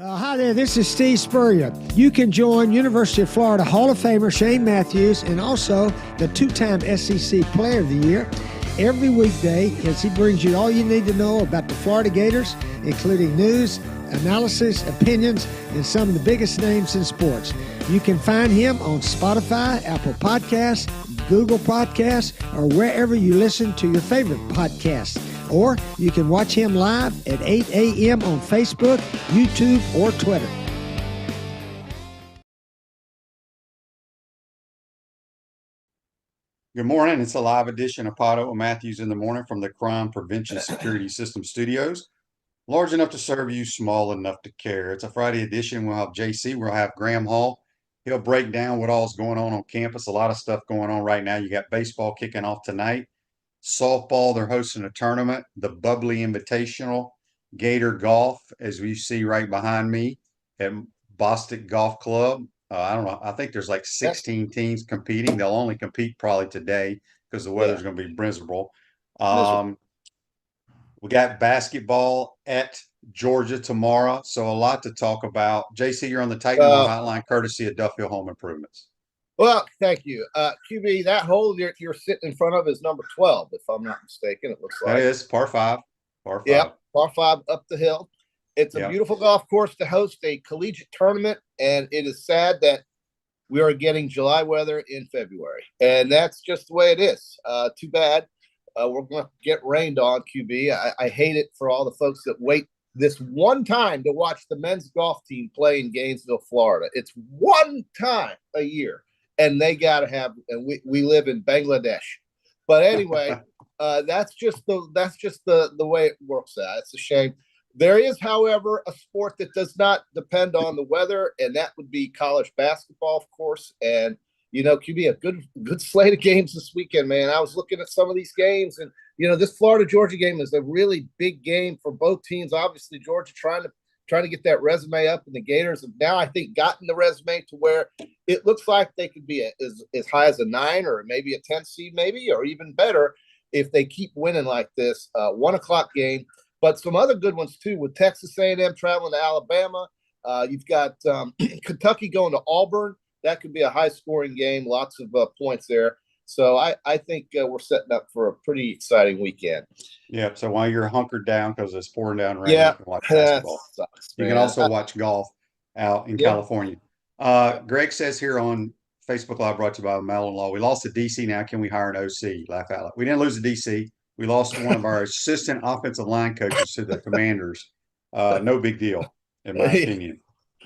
Hi there, this is Steve Spurrier. You can join University of Florida Hall of Famer Shane Matthews and also the two-time SEC Player of the Year every weekday as he brings you all you need to know about the Florida Gators, including news, analysis, opinions, and some of the biggest names in sports. You can find him on Spotify, Apple Podcasts, Google Podcasts, or wherever you listen to your favorite podcasts. Or you can watch him live at 8 a.m. on Facebook, YouTube, or Twitter. Good morning. It's a live edition of PodUp with Matthews in the morning from the Crime Prevention Security System Studios. Large enough to serve you, small enough to care. It's a Friday edition. We'll have JC. We'll have Graham Hall. He'll break down what all's going on campus. A lot of stuff going on right now. You got baseball kicking off tonight. Softball, they're hosting a tournament, the Bubbly Invitational. Gator Golf, as we see right behind me at Bostic Golf Club. I don't know. I think there's like 16 teams competing. They'll only compete probably today because the weather's going to be miserable. We got basketball at Georgia tomorrow, so a lot to talk about. JC, you're on the Titan hotline courtesy of Duffield Home Improvements. Well, thank you. QB, that hole you're sitting in front of is number 12, if I'm not mistaken, it looks like. That is par 5. Par 5. Yep, par 5 up the hill. It's a beautiful golf course to host a collegiate tournament, and it is sad that we are getting July weather in February. And that's just the way it is. Too bad. We're going to get rained on, QB. I hate it for all the folks that wait this one time to watch the men's golf team play in Gainesville, Florida. It's one time a year. And they got to have, and we live in Bangladesh. But anyway, that's just the way it works out. It's a shame. There is, however, a sport that does not depend on the weather, and that would be college basketball, of course. And, you know, QB, a good slate of games this weekend, man. I was looking at some of these games, and, you know, this Florida-Georgia game is a really big game for both teams. Obviously, Georgia trying to get that resume up, and the Gators have now, I think, gotten the resume to where it looks like they could be as high as a 9 or maybe a 10 seed, maybe, or even better if they keep winning like this. 1 o'clock game, but some other good ones too with Texas A&M traveling to Alabama. You've got Kentucky going to Auburn. That could be a high-scoring game, lots of points there. So I think we're setting up for a pretty exciting weekend. Yeah. So while you're hunkered down because it's pouring down rain, you can watch basketball. Sucks, you can also watch golf out in California. Greg says here on Facebook Live, brought to you by Mellon Law, we lost to DC. Now can we hire an OC? Laugh out loud. We didn't lose to DC. We lost one of our assistant offensive line coaches to the Commanders. No big deal, in my opinion.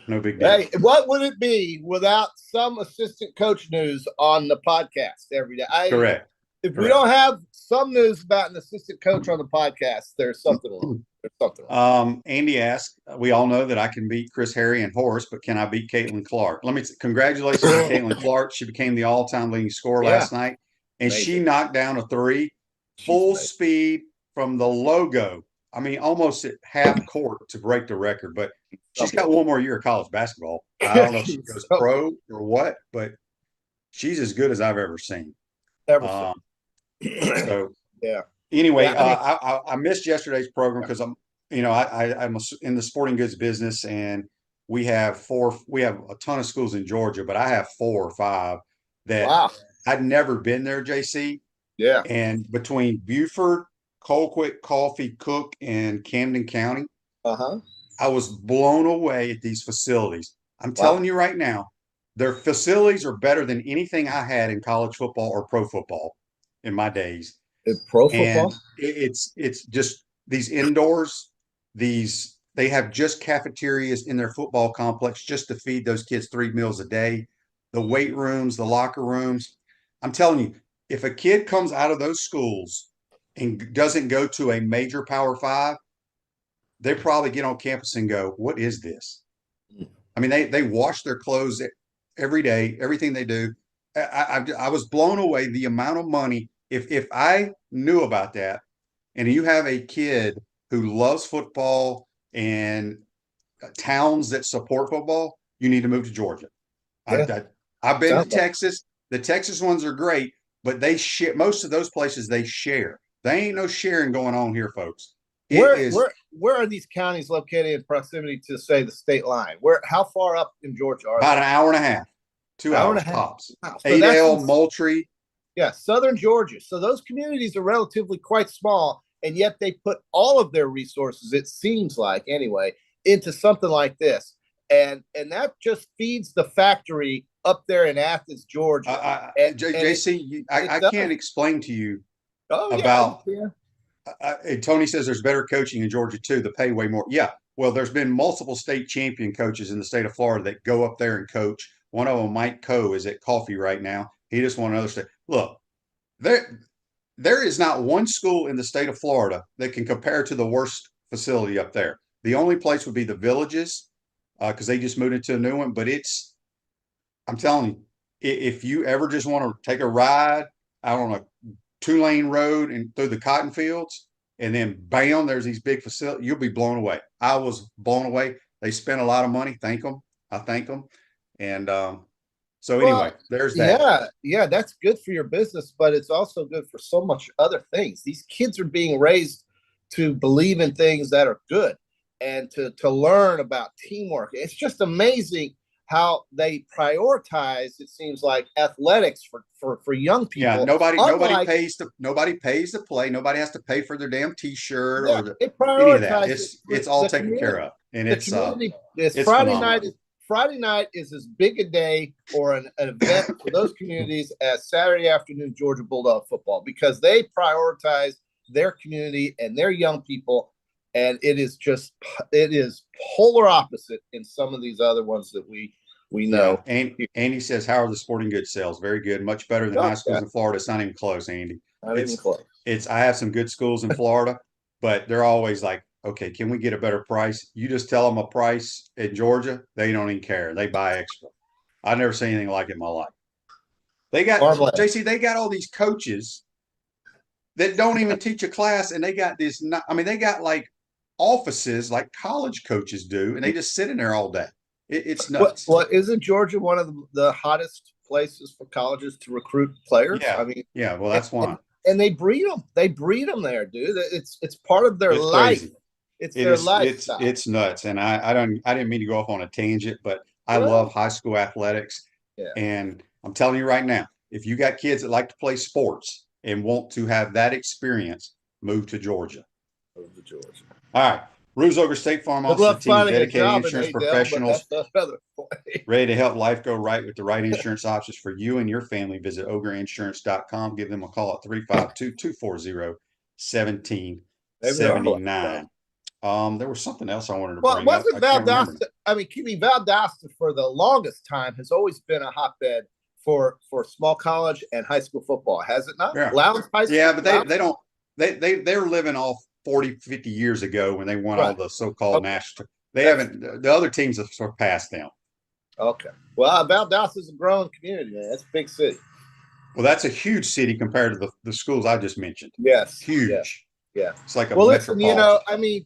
No big deal. Hey, what would it be without some assistant coach news on the podcast every day? Correct. If we don't have some news about an assistant coach on the podcast, there's something wrong. Andy asked, we all know that I can beat Chris Harry and Horace, but can I beat Caitlin Clark? Congratulations to Caitlin Clark. She became the all-time leading scorer last night, and she knocked down a 3 full speed from the logo. I mean, almost at half court to break the record, but she's got one more year of college basketball. I don't know if she goes pro or what, but she's as good as I've ever seen. So anyway, I missed yesterday's program because I'm in the sporting goods business, and we have a ton of schools in Georgia, but I have 4 or 5 that I'd never been there, JC. Yeah. And between Buford, Colquitt, Coffee, Cook, and Camden County, I was blown away at these facilities. I'm telling you right now, their facilities are better than anything I had in college football or pro football in my days. Pro football? And it's just these indoors, they have just cafeterias in their football complex just to feed those kids 3 meals a day. The weight rooms, the locker rooms. I'm telling you, if a kid comes out of those schools and doesn't go to a major Power 5, they probably get on campus and go, what is this? I mean, they wash their clothes every day, everything they do. I was blown away the amount of money. If I knew about that, and you have a kid who loves football and towns that support football, you need to move to Georgia. I've been to Texas. The Texas ones are great, but most of those places, they share. There ain't no sharing going on here, folks. Where are these counties located in proximity to, say, the state line? How far up in Georgia are about they? an hour and a half, 2 hours tops. Wow. So Adel, Moultrie. Yeah, southern Georgia. So those communities are relatively quite small, and yet they put all of their resources, it seems like anyway, into something like this. And that just feeds the factory up there in Athens, Georgia. JC, I can't explain to you about Tony says there's better coaching in Georgia too. The pay way more. Yeah. Well, there's been multiple state champion coaches in the state of Florida that go up there and coach. One of them, Mike Coe, is at Coffee right now. He just won another state. Look, there is not one school in the state of Florida that can compare to the worst facility up there. The only place would be the Villages because they just moved into a new one. But I'm telling you, if you ever just want to take a ride out on a 2-lane road and through the cotton fields, and then bam, there's these big facilities, you'll be blown away. I was blown away. They spent a lot of money. Thank them. I thank them. And so anyway, there's that. Yeah, that's good for your business, but it's also good for so much other things. These kids are being raised to believe in things that are good and to learn about teamwork. It's just amazing how they prioritize, it seems like, athletics for young people. Yeah, nobody pays to play. Nobody has to pay for their damn T-shirt or any of that. It's all taken care of. And it's Friday night. Friday night is as big a day or an event for those communities as Saturday afternoon Georgia Bulldog football, because they prioritize their community and their young people. And it is polar opposite in some of these other ones that we know. Yeah. And Andy says, how are the sporting goods sales? Very good. Much better than high schools in Florida. It's not even close, Andy. Not even close. I have some good schools in Florida, but they're always like, okay, can we get a better price? You just tell them a price in Georgia, they don't even care. They buy extra. I've never seen anything like it in my life. They got JC, they got all these coaches that don't even teach a class, and they got they got like offices like college coaches do, and they just sit in there all day. It's nuts. Well, isn't Georgia one of the hottest places for colleges to recruit players? Yeah. Well, that's why. And they breed them. They breed them there, dude. It's part of their life. Crazy. It's their lifestyle. It's nuts. And I didn't mean to go off on a tangent, but I love high school athletics. Yeah. And I'm telling you right now, if you got kids that like to play sports and want to have that experience, move to Georgia. Move to Georgia. All right. Ruzoger State Farm Office team, dedicated insurance professionals, ready to help life go right with the right insurance options for you and your family. Visit ogreinsurance.com. Give them a call at 352-240-1779. There was something else I wanted to bring up. Wasn't Valdosta? Valdosta for the longest time has always been a hotbed for small college and high school football, has it not? Yeah. Lowndes High School. Yeah, but they don't. They're living off 40, 50 years ago when they won all the so-called national. They haven't. The other teams have surpassed them. Okay. Well, Valdosta is a growing community, man. That's a big city. Well, that's a huge city compared to the schools I just mentioned. Yes. Huge. Yeah. It's like a listen,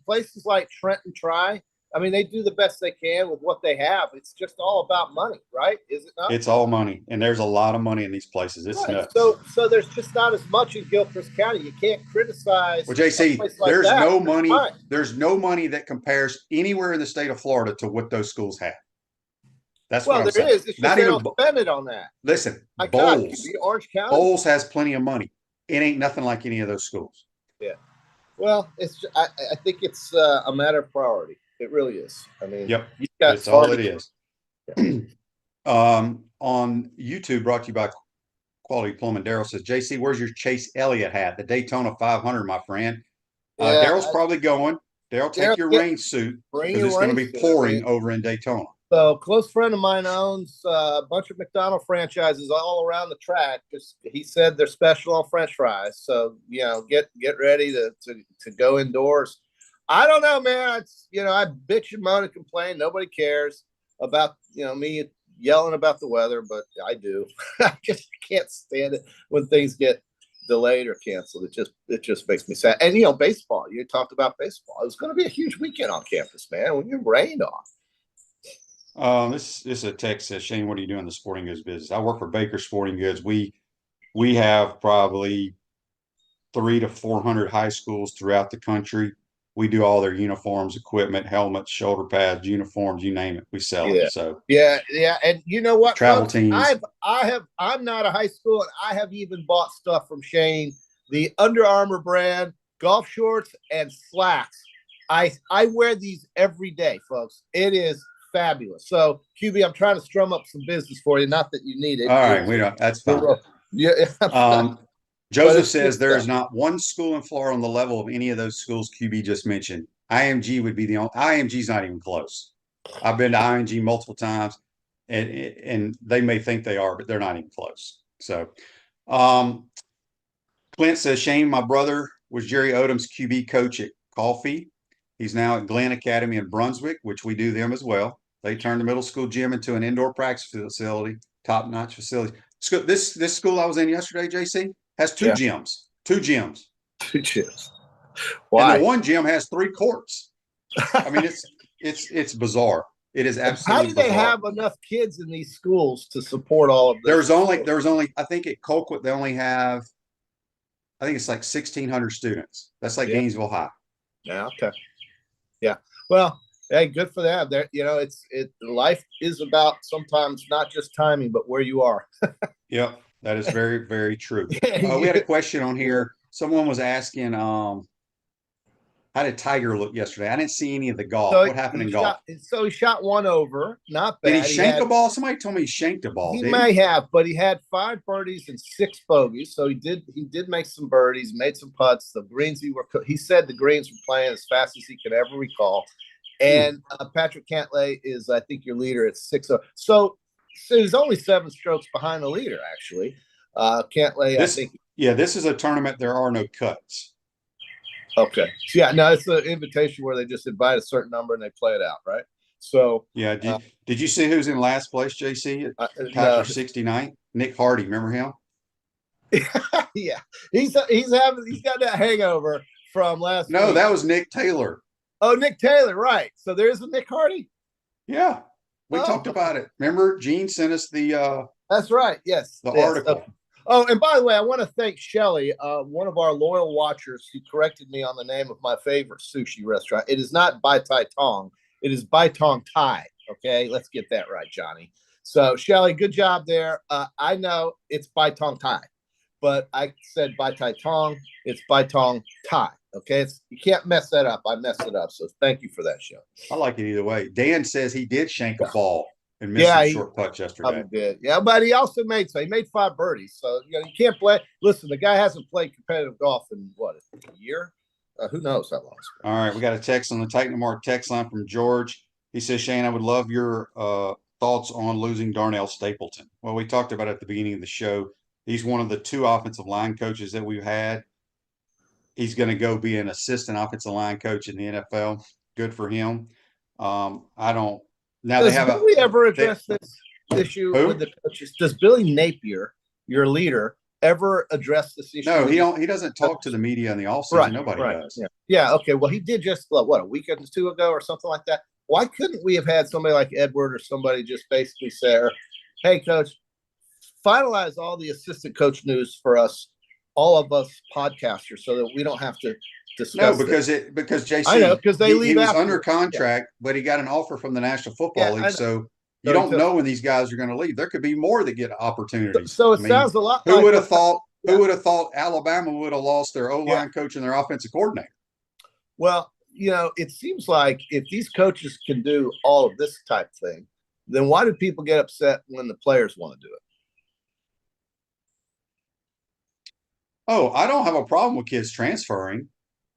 places like Trenton Tri, they do the best they can with what they have. It's just all about money, right? Is it not? It's all money, and there's a lot of money in these places. It's nuts. So there's just not as much in Gilchrist County. You can't criticize. Well, JC, there's no money. There's no money that compares anywhere in the state of Florida to what those schools have. That's what I'm saying. There is. It's just they don't spend it on that. Listen, Orange County. Bowles has plenty of money. It ain't nothing like any of those schools. Yeah. Well, I think it's a matter of priority. It really is. Yep. That's all it is. Yeah. On YouTube, brought to you by Quality Plumbing. Daryl says, JC, where's your Chase Elliott hat? The Daytona 500, my friend. Daryl's probably going. Daryl, take your rain suit because it's going to be pouring over in Daytona. So, a close friend of mine owns a bunch of McDonald's franchises all around the track. He said they're special on French fries. So, get ready to go indoors. I don't know, man. I bitch and moan and complain. Nobody cares about, me yelling about the weather, but I do. I just can't stand it when things get delayed or canceled. It just makes me sad. And, baseball. You talked about baseball. It was going to be a huge weekend on campus, man, when you rained off. This is a text says, Shane, what do you do in the sporting goods business? I work for Baker Sporting Goods. We have probably 300 to 400 high schools throughout the country. we do all their uniforms, equipment, helmets, shoulder pads, uniforms, you name it, we sell Yeah. it. So yeah. And you know what? travel folks? teams. I'm not a high school, and I have even bought stuff from Shane, the Under Armour brand, golf shorts and slacks. I wear these every day, folks. It is fabulous. So, QB, I'm trying to strum up some business for you. Not that you need it. All right, we don't. That's fine. Yeah. Joseph says there is not one school in Florida on the level of any of those schools QB just mentioned. IMG would be the only. IMG's not even close. I've been to IMG multiple times, and they may think they are, but they're not even close. So, Clint says, Shane, my brother was Jerry Odom's QB coach at Coffee. He's now at Glen Academy in Brunswick, which we do them as well. They turned the middle school gym into an indoor practice facility, top-notch facility. This school I was in yesterday, JC, has two gyms. Two gyms. Why? And the one gym has 3 courts. I mean, it's bizarre. It is absolutely How do they have enough kids in these schools to support all of this? There's only I think at Colquitt they only have, I think it's like 1,600 students. That's like Gainesville High. Yeah. Okay. Yeah. Well, hey, good for them. There, life is about sometimes not just timing, but where you are. Yep, that is very, very true. We had a question on here. Someone was asking, how did Tiger look yesterday? I didn't see any of the golf. What happened in golf? So he shot one over. Not bad. Did he shank a ball? Somebody told me he shanked a ball. He may have, but he had 5 birdies and 6 bogeys. So he did make some birdies, made some putts. The greens he said the greens were playing as fast as he could ever recall. And Patrick Cantlay is, I think, your leader at 6. So he's only 7 strokes behind the leader, actually. Cantlay, I think. Yeah, this is a tournament. There are no cuts. Okay. So, yeah, no, it's an invitation where they just invite a certain number and they play it out, right? So yeah. Did you see who's in last place, JC? Tied for 69th? Nick Hardy. Remember him? Yeah, he's got that hangover from last. No, week. that was Nick Taylor. Oh, Nick Taylor, right? So there's a Nick Hardy. Yeah, we talked about it. Remember, Gene sent us the. That's right. Yes, the article. Oh, and by the way, I want to thank Shelly, one of our loyal watchers, who corrected me on the name of my favorite sushi restaurant. It is not Bai Tai Tong. It is Bai Tong Thai. Okay, let's get that right, Johnny. So, Shelly, good job there. I know it's Bai Tong Thai, but I said Bai Tai Tong. It's Bai Tong Thai. Okay, you can't mess that up. I messed it up. So thank you for that, Shelly. I like it either way. Dan says he did shank a ball and missed some short putts yesterday. Did. Yeah, but he also made 5 birdies. So you can't play. Listen, the guy hasn't played competitive golf in what, a year? Who knows how long? All right, we got a text on the Titan Mark text line from George. He says, Shane, I would love your thoughts on losing Darnell Stapleton. Well, we talked about it at the beginning of the show. He's one of the 2 offensive line coaches that we've had. He's going to go be an assistant offensive line coach in the NFL. Good for him. I don't. Now Does Billy ever address this issue with the coaches? Does Billy Napier, your leader, ever address this issue? No, he doesn't talk to the media in the offseason. Right, Nobody does. Yeah. Okay. Well, he did just a week or 2 ago or something like that. Why couldn't we have had somebody like Edward or somebody just basically say, "Hey, coach, finalize all the assistant coach news for us, all of us podcasters, so that we don't have to discuss." No, because JC, I know, because he was under contract, but he got an offer from the National Football League. So you don't know when these guys are going to leave. There could be more that get opportunities. So it sounds a lot. Who would have thought? Who would have thought Alabama would have lost their O-line coach and their offensive coordinator? Well, it seems like if these coaches can do all of this type thing, then why do people get upset when the players want to do it? Oh, I don't have a problem with kids transferring.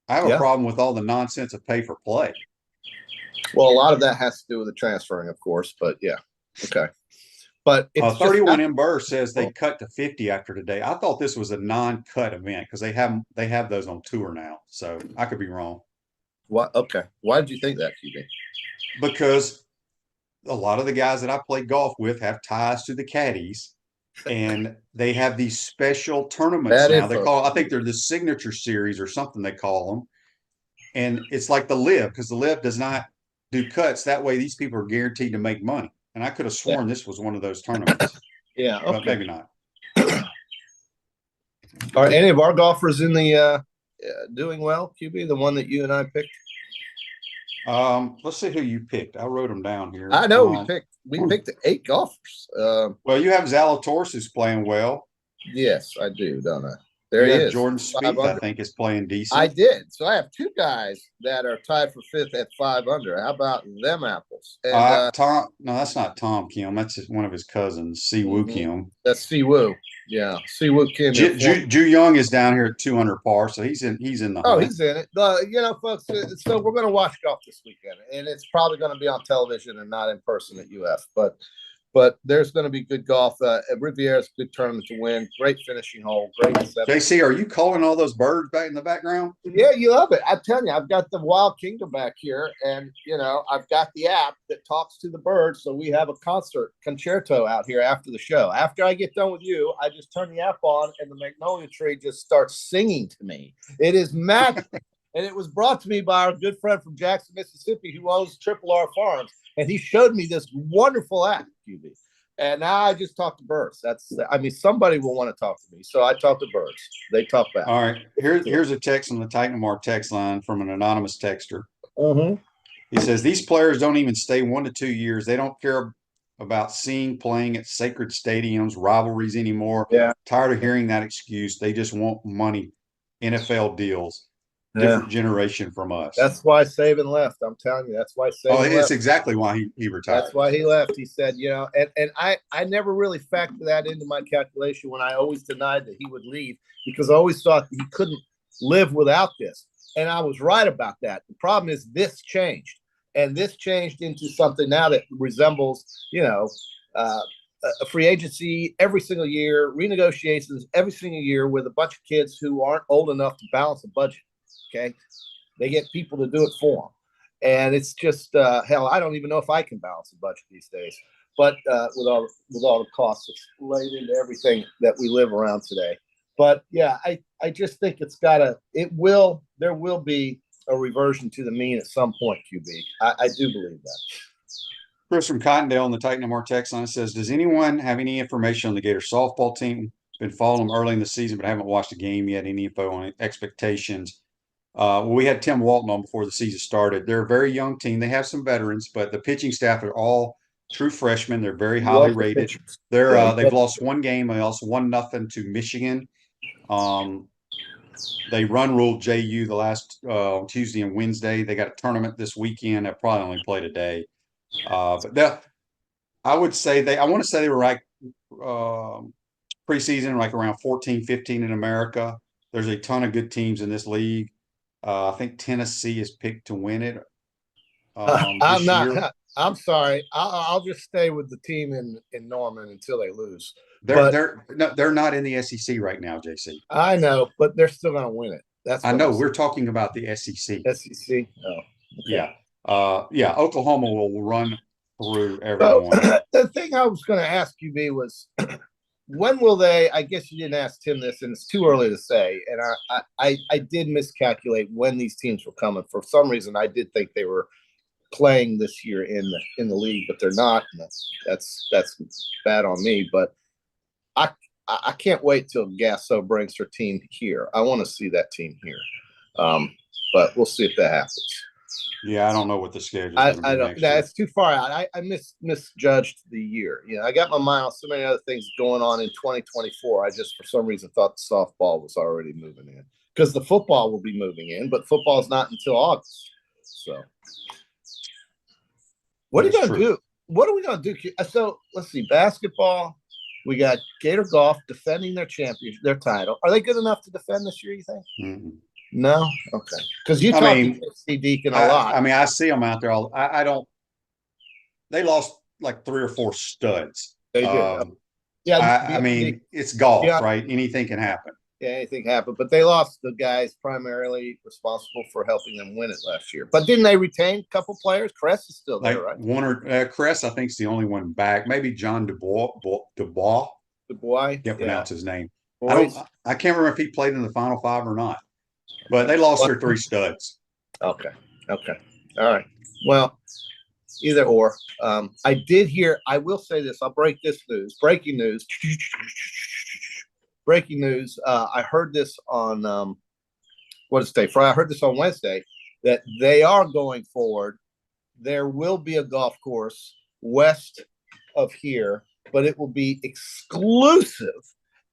I have a problem with all the nonsense of pay for play. Well, a lot of that has to do with the transferring, of course, but yeah. Okay. But 31 Burr says they cut to 50 after today. I thought this was a non-cut event because they have those on tour now. So I could be wrong. What? Okay. Why did you think that, QB? Because a lot of the guys that I play golf with have ties to the caddies, and they have these special tournaments now. They call, I think they're the signature series or something they call them. And it's like the LIV, because the LIV does not do cuts. That way these people are guaranteed to make money. And I could have sworn this was one of those tournaments. Yeah. Okay. But maybe not. Are any of our golfers in the doing well, QB, the one that you and I picked? Let's see who you picked. I wrote them down here. I know we picked 8 golfers. Well, you have Zalatoris who's playing well. Yes, I do, don't I? There You he have is. Jordan Spieth, I think, is playing decent. I did. So I have 2 guys that are tied for 5th at 5 under. How about them apples? And Tom, no, that's not Tom Kim. That's just one of his cousins, Siwoo Kim. That's Siwoo. Yeah, Siwoo Kim. Ju Young is down here at 200 par, so he's in the hunt. He's in it. Folks. So we're going to watch golf this weekend, and it's probably going to be on television and not in person at UF. But there's going to be good golf. Riviera's a good tournament to win. Great finishing hole. Great setup. JC, are you calling all those birds back in the background? Yeah, you love it. I'm telling you, I've got the Wild Kingdom back here, and I've got the app that talks to the birds. So we have a concerto out here after the show. After I get done with you, I just turn the app on, and the magnolia tree just starts singing to me. It is magic. And it was brought to me by our good friend from Jackson, Mississippi, who owns Triple R Farms. And he showed me this wonderful app, QB. And now I just talk to birds. Somebody will want to talk to me. So I talk to birds. They talk back. All right. Here's a text on the Titan Mark text line from an anonymous texter. Mm-hmm. He says, these players don't even stay 1 to 2 years. They don't care about playing at sacred stadiums, rivalries anymore. Yeah. Tired of hearing that excuse. They just want money, NFL deals. Different generation from us. That's why Saban left. I'm telling you, that's why Saban left. It's exactly why he retired. That's why he left. He said, and I never really factored that into my calculation when I always denied that he would leave, because I always thought he couldn't live without this. And I was right about that. The problem is this changed. And this changed into something now that resembles, a free agency every single year, renegotiations every single year with a bunch of kids who aren't old enough to balance a budget. Okay, they get people to do it for them, and it's just hell. I don't even know if I can balance a budget these days. But with all the costs that's laid into everything that we live around today. But yeah, I just think there will be a reversion to the mean at some point. QB, I do believe that. Chris from Cottondale on the Titan MR text line says, does anyone have any information on the Gator softball team? Been following them early in the season, but haven't watched a game yet. Any info on expectations? We had Tim Walton on before the season started. They're a very young team. They have some veterans, but the pitching staff are all true freshmen. They're very highly rated. They've lost 1 game. They lost 1-0 to Michigan. They run ruled JU the last Tuesday and Wednesday. They got a tournament this weekend. They probably only played a day. But I want to say they were like preseason, like around 14, 15 in America. There's a ton of good teams in this league. I think Tennessee is picked to win it. I'm sorry. I'll just stay with the team in Norman until they lose. They're not in the SEC right now, JC. I know, but they're still going to win it. I know. We're talking about the SEC. SEC. Oh, okay. Yeah. Oklahoma will run through everyone. The thing I was going to ask you, B, was when will they? I guess you didn't ask Tim this, and it's too early to say. And I did miscalculate when these teams were coming. For some reason, I did think they were playing this year in the league, but they're not. And that's bad on me. But I can't wait till Gasso brings her team here. I want to see that team here. But we'll see if that happens. Yeah, I don't know what the schedule is. I don't. It's too far out. I misjudged the year. I got my mind on so many other things going on in 2024. I just, for some reason, thought the softball was already moving in, because the football will be moving in, but football's not until August. So, what are you gonna do? What are we gonna do? So let's see. Basketball. We got Gator Golf defending their championship, their title. Are they good enough to defend this year, you think? Mm-hmm. No? Okay. Because you talk to C. Deacon a lot. I see them out there. I don't – they lost like 3 or 4 studs. They did. It's golf, right? Anything can happen. Yeah, anything happened. But they lost the guys primarily responsible for helping them win it last year. But didn't they retain a couple players? Cress is still there, right? Cress, I think, is the only one back. Maybe John Dubois. Can't pronounce his name. I can't remember if he played in the Final 5 or not. But they lost their 3 studs. Okay. All right. Well, either or. I did hear, I will say this. I'll break this news. Breaking news. I heard this on, what is today? Friday. I heard this on Wednesday. that they are going forward. There will be a golf course west of here, but it will be exclusive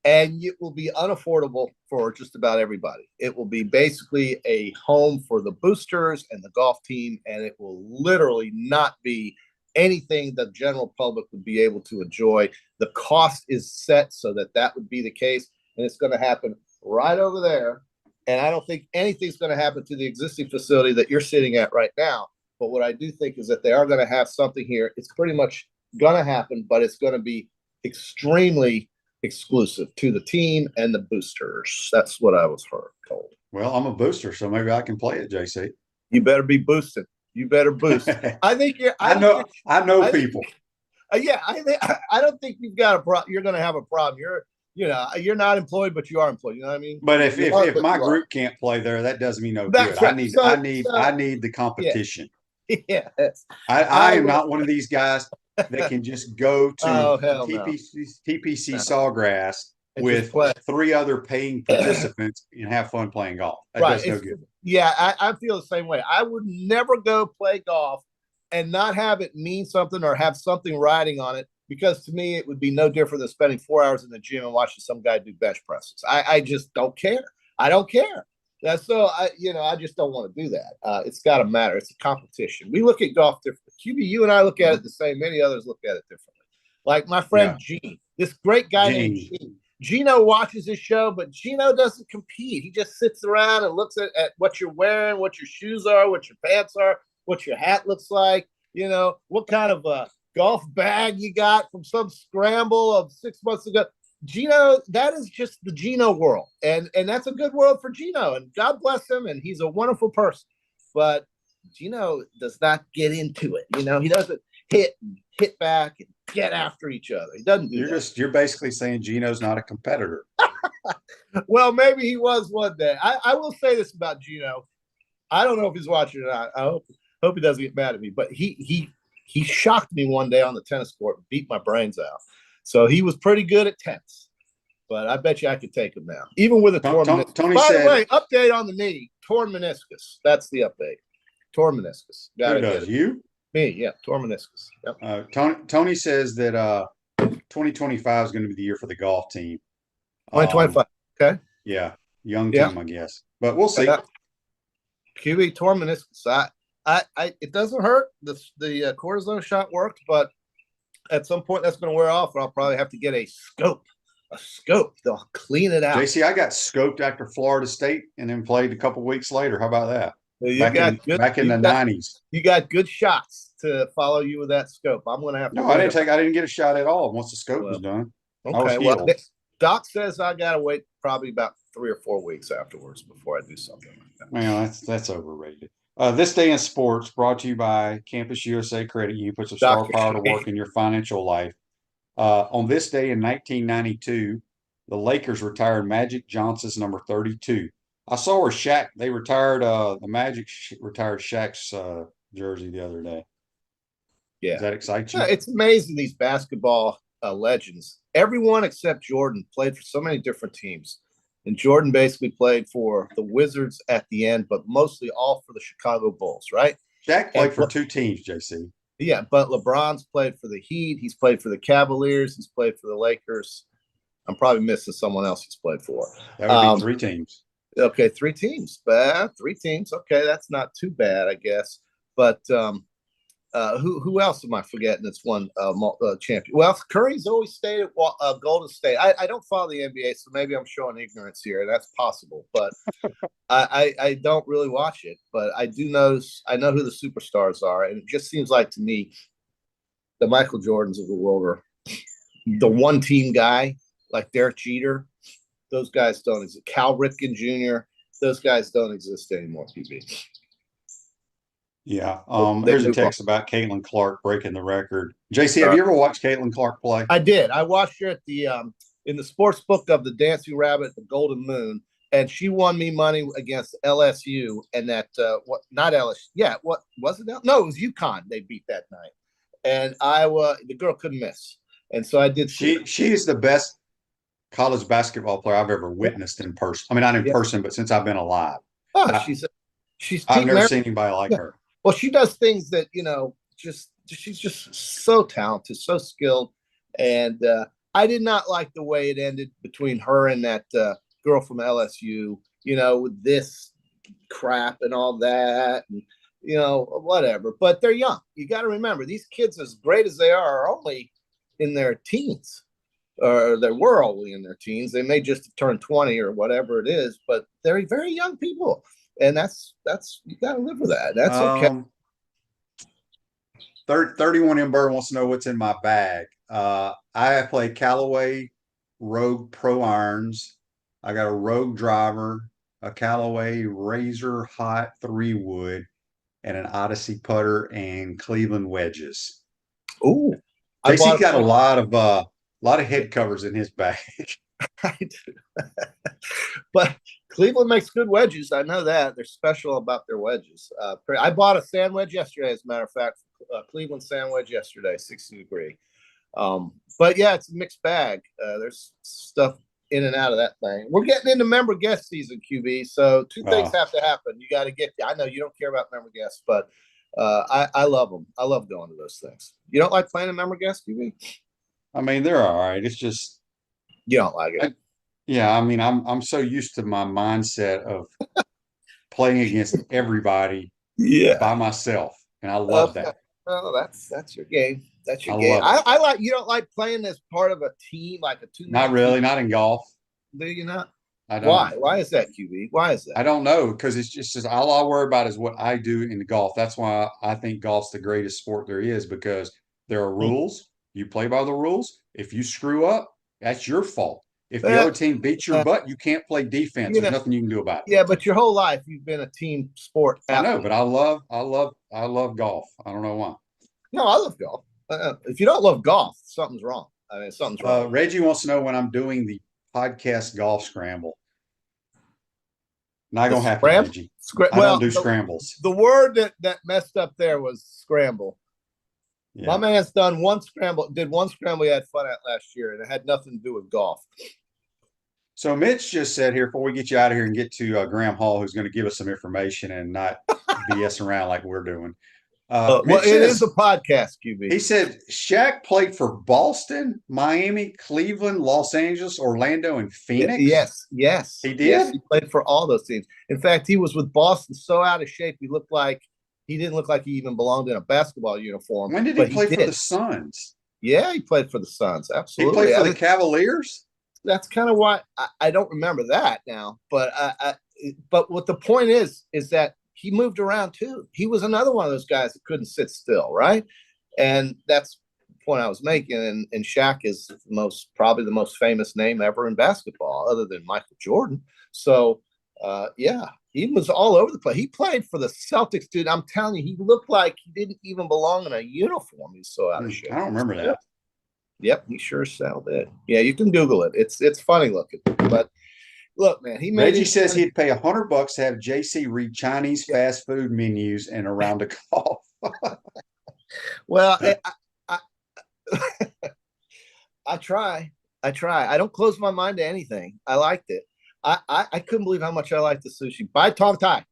and it will be unaffordable for just about everybody. It will be basically a home for the boosters and the golf team, and it will literally not be anything the general public would be able to enjoy. The cost is set so that that would be the case, and it's going to happen right over there. And I don't think anything's going to happen to the existing facility that you're sitting at right now. But what I do think is that they are going to have something here. It's pretty much going to happen, but it's going to be extremely exclusive to the team and the boosters. That's what I was told. Well, I'm a booster, so maybe I can play it, JC. You better be boosting. You better boost. I think you're. I know people. Yeah, I don't think you've got a problem. You're going to have a problem. You're not employed, but you are employed. You know what I mean? But if my group can't play there, that does me no good. Right. I need the competition. Yeah. I am not one of these guys that can just go to TPC Sawgrass with 3 other paying participants and have fun playing golf. That does no good. Yeah, I feel the same way. I would never go play golf and not have it mean something or have something riding on it, because to me, it would be no different than spending 4 hours in the gym and watching some guy do bench presses. I just don't care. I don't care. That's so I just don't want to do that. It's got to matter. It's a competition. We look at golf differently. QB, you and I look at it the same. Many others look at it differently. Like my friend Gene, this great guy named Gene. Gino watches his show, but Gino doesn't compete. He just sits around and looks at what you're wearing, what your shoes are, what your pants are, what your hat looks like, what kind of a golf bag you got from some scramble of 6 months ago. Gino, that is just the Gino world. And that's a good world for Gino. And God bless him. And he's a wonderful person. But Gino does not get into it. He doesn't hit back and get after each other. He doesn't do that. You're basically saying Gino's not a competitor. Well, maybe he was one day. I will say this about Gino. I don't know if he's watching or not. I hope he doesn't get mad at me. But he shocked me one day on the tennis court and beat my brains out. So he was pretty good at tennis. But I bet you I could take him now. Even with a torn meniscus. By the way, update on the knee. Torn meniscus. That's the update. Torn meniscus. Who does? You? Me, yeah. Torn meniscus. Yep. Tony says that 2025 is going to be the year for the golf team. 2025. Okay. Yeah. Young team, I guess. But we'll see. QB torn meniscus. It doesn't hurt. The cortisone shot worked, but at some point that's going to wear off, and I'll probably have to get a scope. They'll clean it out. JC, I got scoped after Florida State and then played a couple weeks later. How about that? Well, back in the 90s. You got good shots to follow you with that scope. I'm going to have to. No, I didn't get a shot at all once the scope was done. Okay. Well, Doc says I got to wait probably about 3 or 4 weeks afterwards before I do something like that. Well, that's overrated. This Day in Sports brought to you by Campus USA Credit Union. Puts a star power to work in your financial life. On this day in 1992, the Lakers retired Magic Johnson's number 32. I saw where they retired the Magic retired Shaq's jersey the other day. Yeah. Does that excite you? Yeah, it's amazing, these basketball legends. Everyone except Jordan played for so many different teams. And Jordan basically played for the Wizards at the end, but mostly all for the Chicago Bulls, right? Shaq played for 2 teams, JC. Yeah, but LeBron's played for the Heat. He's played for the Cavaliers. He's played for the Lakers. I'm probably missing someone else he's played for. That would be 3 teams. Okay, 3 teams. 3 teams. Okay, that's not too bad, I guess. But who else am I forgetting that's won champion? Well, Curry's always stayed at Golden State. I don't follow the NBA, so maybe I'm showing ignorance here. That's possible, but I don't really watch it. But I do know who the superstars are, and it just seems like to me the Michael Jordans of the world are the one-team guy, like Derek Jeter. Those guys don't exist. Cal Ripken Jr. Those guys don't exist anymore, PB. Yeah. There's a text about Caitlin Clark breaking the record. JC, have you ever watched Caitlin Clark play? I did. I watched her at the in the sports book of the Dancing Rabbit, the Golden Moon, and she won me money against LSU. And that not LSU? Yeah, what was it? No, it was UConn. They beat that night, and Iowa. The girl couldn't miss, and so I did. She's the best college basketball player I've ever witnessed in person. I mean, not in person, but since I've been alive. Oh, I've never seen anybody like her. Well, she does things that, she's just so talented, so skilled. And I did not like the way it ended between her and that girl from LSU, with this crap and all that, and, whatever. But they're young. You got to remember, these kids, as great as they are only in their teens, or they were only in their teens. They may just have turned 20 or whatever it is, but they're very young people. And that's you got to live with that. That's okay. 31 M Bird wants to know what's in my bag. I play Callaway Rogue Pro Irons. I got a Rogue driver, a Callaway Razor Hot 3-wood, and an Odyssey putter and Cleveland wedges. Ooh, JC's got a lot of head covers in his bag. I do. But Cleveland makes good wedges. I know that. They're special about their wedges. I bought a sand wedge yesterday, as a matter of fact, Cleveland sand wedge yesterday, 60 degree. But yeah, it's a mixed bag. There's stuff in and out of that thing. We're getting into member guest season, QB. So two things have to happen. You got to get. I know you don't care about member guests, but I love them. I love going to those things. You don't like playing a member guest, QB? I mean, they're all right. It's just you don't like it. I'm so used to my mindset of playing against everybody by myself, and I love that. Well, that's your game. That's your game. I like. You don't like playing as part of a team, like a two. Not really. Team. Not in golf. Do you not? I don't. Why? Why is that, QB? Why is that? I don't know, because it's just all I worry about is what I do in the golf. That's why I think golf's the greatest sport there is, because there are rules. You play by the rules. If you screw up, that's your fault. If the other team beats your butt, you can't play defense. There's nothing you can do about it. Yeah, but your whole life you've been a team sport. I know, but I love golf. I don't know why. No, I love golf. If you don't love golf, something's wrong. I mean, something's wrong. Reggie wants to know when I'm doing the podcast golf scramble. Not gonna happen, Reggie. I don't do scrambles. The word that messed up there was scramble. Yeah. My man's did one scramble he had fun at last year, and it had nothing to do with golf. So Mitch just said here, before we get you out of here and get to Graham Hall, who's going to give us some information and not BS around like we're doing. Well, it is a podcast, QB. He said Shaq played for Boston, Miami, Cleveland, Los Angeles, Orlando, and Phoenix. Yes. He did? Yes, he played for all those teams. In fact, he was with Boston so out of shape, he didn't look like he even belonged in a basketball uniform. When did he play for the Suns? Yeah, he played for the Suns. Absolutely. He played for the Cavaliers? That's kind of why I don't remember that now. But but what the point is that he moved around too. He was another one of those guys that couldn't sit still, right? And that's the point I was making. And Shaq is probably the most famous name ever in basketball, other than Michael Jordan. So he was all over the place. He played for the Celtics, dude. I'm telling you, he looked like he didn't even belong in a uniform. He's so out of shape. I don't remember that. Yep, he sure as hell did. Yeah, you can Google it. It's funny looking. But look, man, Reggie says he'd pay $100 to have JC read Chinese fast food menus and a round of golf. Well, I try. I don't close my mind to anything. I liked it. I couldn't believe how much I liked the sushi. Bai Tong Tai.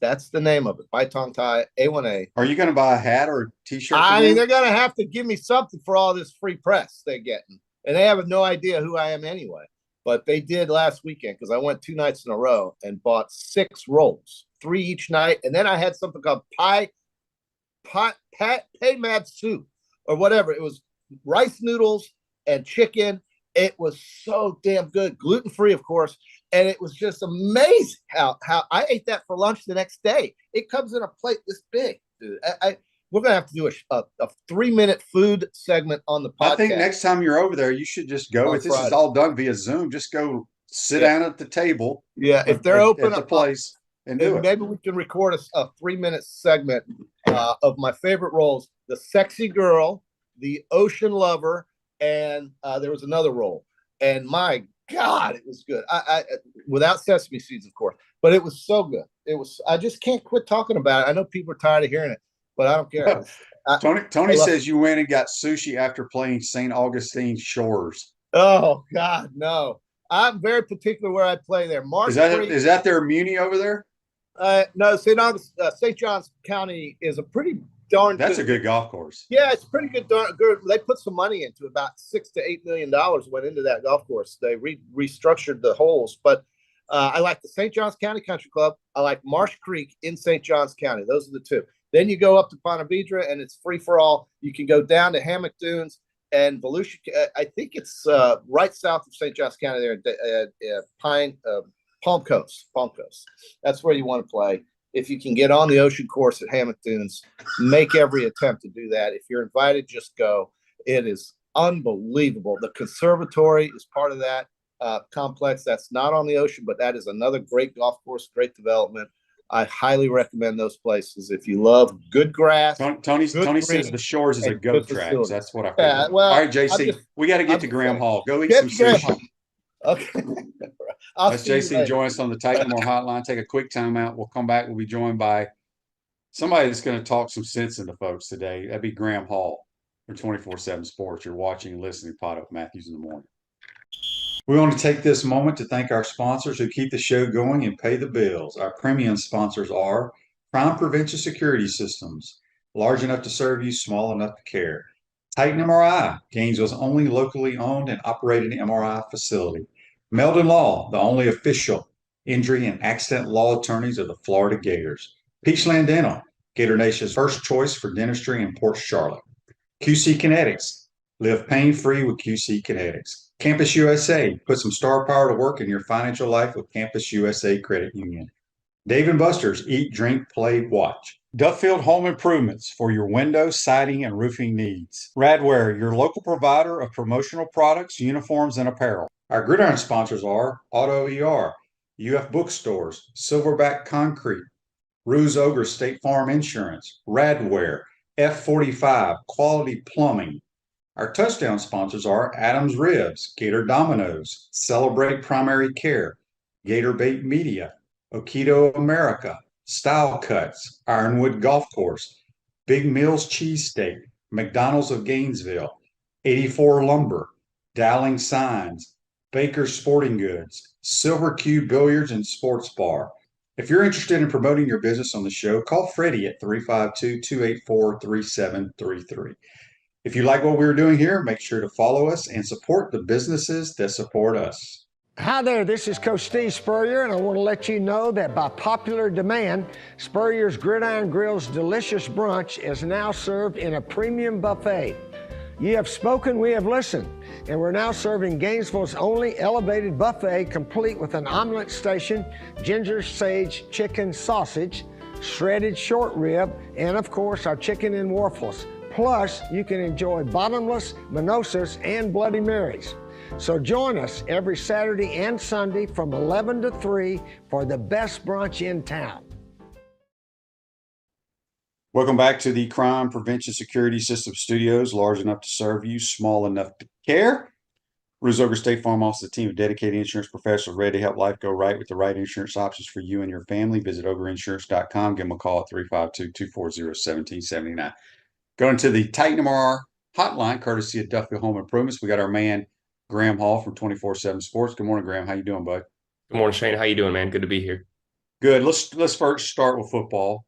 That's the name of it. Bai Tong Tai A1A. Are you going to buy a hat or a t-shirt? I mean, they're going to have to give me something for all this free press they're getting. And they have no idea who I am anyway. But they did last weekend, because I went 2 nights in a row and bought 6 rolls, 3 each night. And then I had something called Pei Mad soup or whatever. It was rice noodles and chicken. It was so damn good, gluten-free, of course, and it was just amazing how I ate that for lunch the next day. It comes in a plate this big, dude. We're gonna have to do a 3-minute food segment on the podcast. I think next time you're over there, you should just go. If this is all done via Zoom, just go sit down at the table. Yeah, if they're open at the place, and do it. Maybe we can record a 3-minute segment of my favorite roles: the sexy girl, the ocean lover, and there was another role. And my God, it was good. I without sesame seeds, of course, but it was so good. I just can't quit talking about it. I know people are tired of hearing it, but I don't care. Tony says you went and got sushi after playing St. Augustine Shores. Oh God, no. I'm very particular where I play there. Is that their Muni over there? No, St. John's County is a pretty That's a good golf course. Yeah, it's pretty good. Good. They put some money into about $6 to $8 million went into that golf course. They restructured the holes, but I like the St. John's County Country Club. I like Marsh Creek in St. John's County. Those are the two. Then you go up to Ponte Vedra, and it's free for all. You can go down to Hammock Dunes and Volusia. I think it's right south of St. John's County there at Palm Coast. Palm Coast. That's where you want to play. If you can get on the ocean course at Hammock Dunes, make every attempt to do that. If you're invited, just go. It is unbelievable. The conservatory is part of that complex. That's not on the ocean, but that is another great golf course, great development. I highly recommend those places if you love good grass. Tony says the Shores is a goat track. So that's what I figured. Yeah, well, all right, JC, we got to get to Graham Hall. Go eat some sushi. Okay. Let's JC join us on the Titan More Hotline. Take a quick timeout. We'll come back. We'll be joined by somebody that's going to talk some sense into folks today. That'd be Graham Hall for 24/7 Sports. You're watching and listening to PodUp Matthews in the Morning. We want to take this moment to thank our sponsors who keep the show going and pay the bills. Our premium sponsors are Crime Prevention Security Systems, large enough to serve you, small enough to care. Titan MRI, Gainesville's only locally owned and operated MRI facility. Meldon Law, the only official injury and accident law attorneys of the Florida Gators. Peachland Dental, Gator Nation's first choice for dentistry in Port Charlotte. QC Kinetics, live pain-free with QC Kinetics. Campus USA, put some star power to work in your financial life with Campus USA Credit Union. Dave & Buster's, eat, drink, play, watch. Duffield Home Improvements for your window, siding, and roofing needs. Radware, your local provider of promotional products, uniforms, and apparel. Our gridiron sponsors are Auto ER, UF Bookstores, Silverback Concrete, Ruse Ogre State Farm Insurance, Radware, F45, Quality Plumbing. Our touchdown sponsors are Adams Ribs, Gator Dominoes, Celebrate Primary Care, Gator Bait Media, Okido America, Style Cuts, Ironwood Golf Course, Big Mills Cheesesteak, McDonald's of Gainesville, 84 Lumber, Dowling Signs, Baker's Sporting Goods, Silver Q Billiards and Sports Bar. If you're interested in promoting your business on the show, call Freddie at 352-284-3733. If you like what we're doing here, make sure to follow us and support the businesses that support us. Hi there, this is Coach Steve Spurrier, and I want to let you know that by popular demand, Spurrier's Gridiron Grill's delicious brunch is now served in a premium buffet. You have spoken, we have listened, and we're now serving Gainesville's only elevated buffet, complete with an omelet station, ginger sage chicken sausage, shredded short rib, and of course our chicken and waffles. Plus, you can enjoy bottomless mimosas and Bloody Marys. So join us every Saturday and Sunday from 11 to 3 for the best brunch in town. Welcome back to the Crime Prevention Security System Studios, large enough to serve you, small enough to care. Ruse Ogre State Farm offers a team of dedicated insurance professionals ready to help life go right with the right insurance options for you and your family. Visitogreinsurance.com. Give them a call at 352-240-1779. Going to the Titan MR hotline, courtesy of Duffield Home Improvements. We got our man, Graham Hall from 24/7 Sports. Good morning, Graham. How you doing, bud? Good morning, Shane. How you doing, man? Good to be here. Good. Let's first start with football.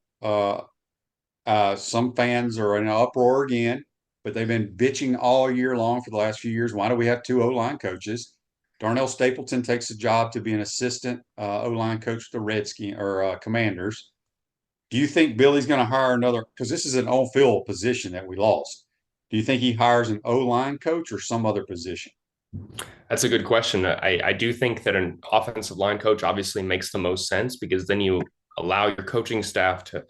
Some fans are in an uproar again, but they've been bitching all year long for the last few years. Why do we have two O-line coaches? Darnell Stapleton takes a job to be an assistant O-line coach with the Commanders. Do you think Billy's going to hire another? Because this is an on-field position that we lost. Do you think he hires an O-line coach or some other position? That's a good question. I do think that an offensive line coach obviously makes the most sense, because then you allow your coaching staff to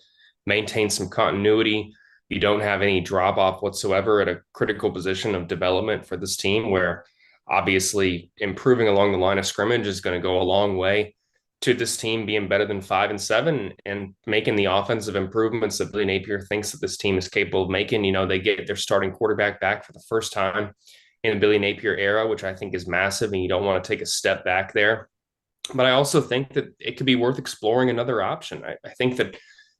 maintain some continuity. You don't have any drop off whatsoever at a critical position of development for this team, where obviously improving along the line of scrimmage is going to go a long way to this team being better than 5-7 and making the offensive improvements that Billy Napier thinks that this team is capable of making. You know, they get their starting quarterback back for the first time in the Billy Napier era, which I think is massive, and you don't want to take a step back there. But I also think that it could be worth exploring another option. I think that,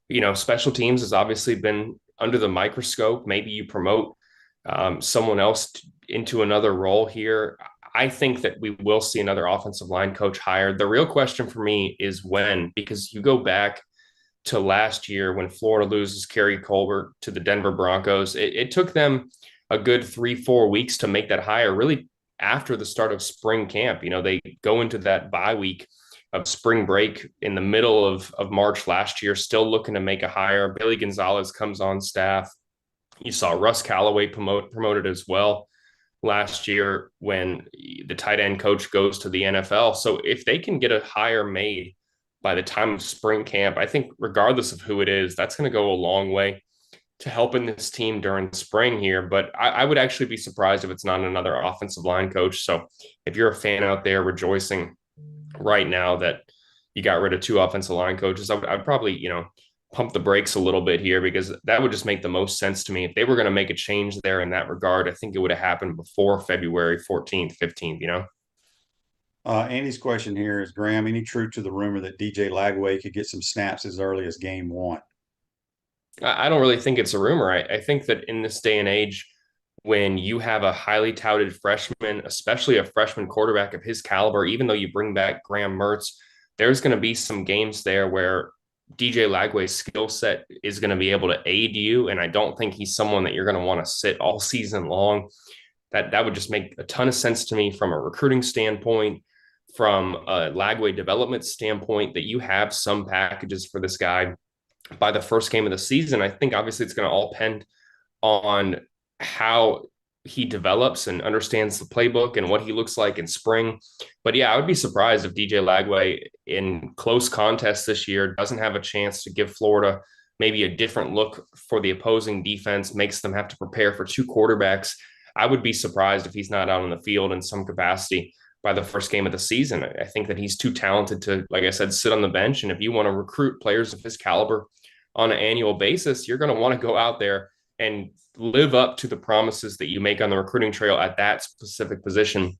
you know, special teams has obviously been under the microscope. Maybe you promote someone else into another role here. I think that we will see another offensive line coach hired. The real question for me is when, because you go back to last year when Florida loses Kerry Colbert to the Denver Broncos. It took them a good 3-4 weeks to make that hire, really after the start of spring camp. They go into that bye week of spring break in the middle of March last year, still looking to make a hire. Billy Gonzalez comes on staff. You saw Russ Callaway promoted as well last year when the tight end coach goes to the NFL. So if they can get a hire made by the time of spring camp, I think regardless of who it is, that's going to go a long way to helping this team during spring here. But I would actually be surprised if it's not another offensive line coach. So if you're a fan out there rejoicing right now that you got rid of 2 offensive line coaches, I'd probably, pump the brakes a little bit here, because that would just make the most sense to me. If they were going to make a change there in that regard, I think it would have happened before February 14th, 15th, Andy's question here is, Graham, any truth to the rumor that DJ Lagway could get some snaps as early as game 1? I don't really think it's a rumor. I think that in this day and age, when you have a highly touted freshman, especially a freshman quarterback of his caliber, even though you bring back Graham Mertz, there's going to be some games there where DJ Lagway's skill set is going to be able to aid you. And I don't think he's someone that you're going to want to sit all season long. That would just make a ton of sense to me from a recruiting standpoint, from a Lagway development standpoint, that you have some packages for this guy by the first game of the season. I think obviously it's going to all depend on how he develops and understands the playbook and what he looks like in spring. But yeah, I would be surprised if DJ Lagway in close contests this year doesn't have a chance to give Florida maybe a different look for the opposing defense, makes them have to prepare for 2 quarterbacks. I would be surprised if he's not out on the field in some capacity by the first game of the season. I think that he's too talented to, like I said, sit on the bench. And if you want to recruit players of his caliber on an annual basis, you're going to want to go out there and live up to the promises that you make on the recruiting trail at that specific position,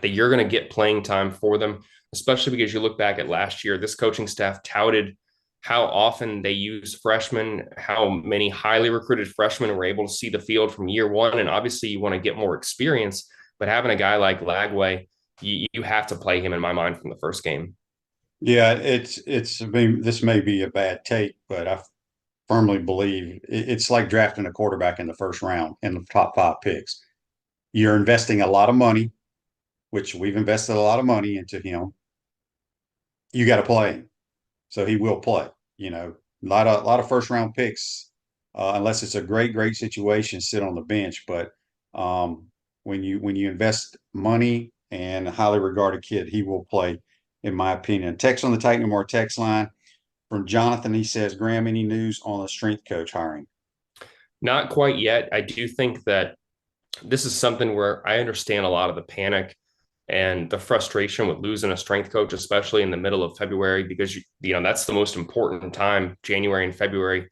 that you're going to get playing time for them, especially because you look back at last year, this coaching staff touted how often they use freshmen, how many highly recruited freshmen were able to see the field from year 1. And obviously you want to get more experience, but having a guy like Lagway, you have to play him, in my mind, from the first game. Yeah, I mean, this may be a bad take, but I firmly believe it's like drafting a quarterback in the first round in the top 5 picks. You're investing a lot of money, which we've invested a lot of money into him. You got to play him, so he will play. A lot of first round picks, unless it's a great situation, sit on the bench. But when you invest money and a highly regarded kid, he will play, in my opinion. Text on the Titan More text line from Jonathan. He says, Graham, any news on the strength coach hiring? Not quite yet. I do think that this is something where I understand a lot of the panic and the frustration with losing a strength coach, especially in the middle of February, because that's the most important time, January and February,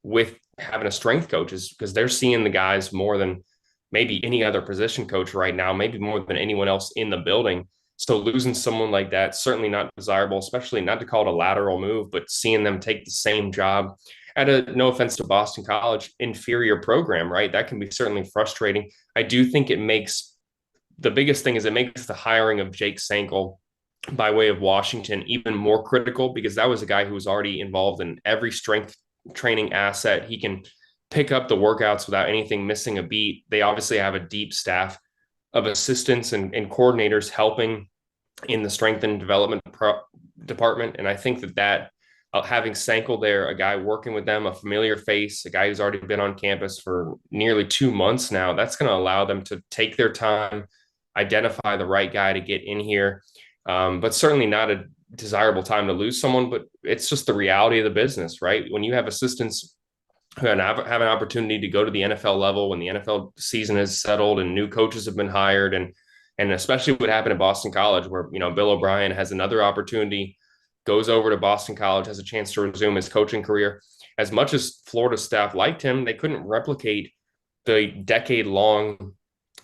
with having a strength coach, is because they're seeing the guys more than maybe any other position coach right now, maybe more than anyone else in the building. So losing someone like that, certainly not desirable, especially not to call it a lateral move, but seeing them take the same job at no offense to Boston College, inferior program, right? That can be certainly frustrating. I do think the biggest thing is it makes the hiring of Jake Sankel by way of Washington even more critical, because that was a guy who was already involved in every strength training asset. He can pick up the workouts without anything missing a beat. They obviously have a deep staff of assistants and coordinators helping in the strength and development department. And I think that having Sankel there, a guy working with them, a familiar face, a guy who's already been on campus for nearly 2 months now, that's going to allow them to take their time, identify the right guy to get in here. But certainly not a desirable time to lose someone, but it's just the reality of the business, right? When you have assistants who have an opportunity to go to the NFL level when the NFL season is settled and new coaches have been hired, and especially what happened at Boston College, where Bill O'Brien has another opportunity, goes over to Boston College, has a chance to resume his coaching career. As much as Florida staff liked him, they couldn't replicate the decade-long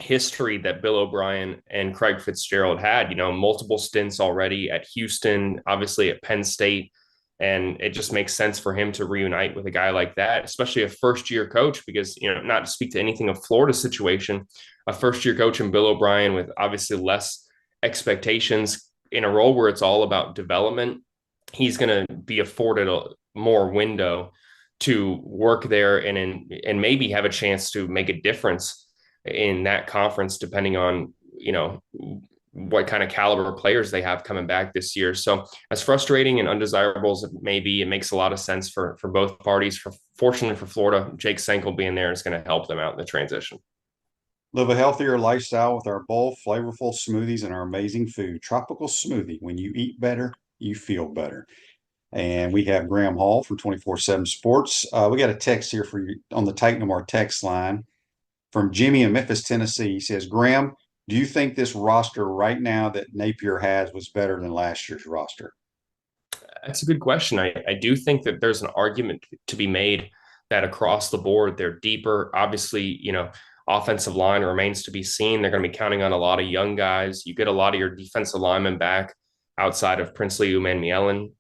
history that Bill O'Brien and Craig Fitzgerald had. Multiple stints already at Houston, obviously at Penn State. And it just makes sense for him to reunite with a guy like that, especially a first-year coach, because, not to speak to anything of Florida's situation, a first-year coach in Bill O'Brien with obviously less expectations in a role where it's all about development he's going to be afforded a more window to work there and maybe have a chance to make a difference in that conference, depending on, what kind of caliber players they have coming back this year. So as frustrating and undesirable as it may be, it makes a lot of sense for both parties. Fortunately for Florida, Jake Senkel being there is going to help them out in the transition. Live a healthier lifestyle with our bold, flavorful smoothies and our amazing food. Tropical Smoothie. When you eat better, you feel better. And we have Graham Hall from 24/7 Sports. We got a text here for you on the Titan Lamar text line from Jimmy in Memphis, Tennessee. He says, Graham, do you think this roster right now that Napier has was better than last year's roster? That's a good question. I do think that there's an argument to be made that across the board, they're deeper. Obviously, offensive line remains to be seen. They're going to be counting on a lot of young guys. You get a lot of your defensive linemen back outside of Princely Umanmielen.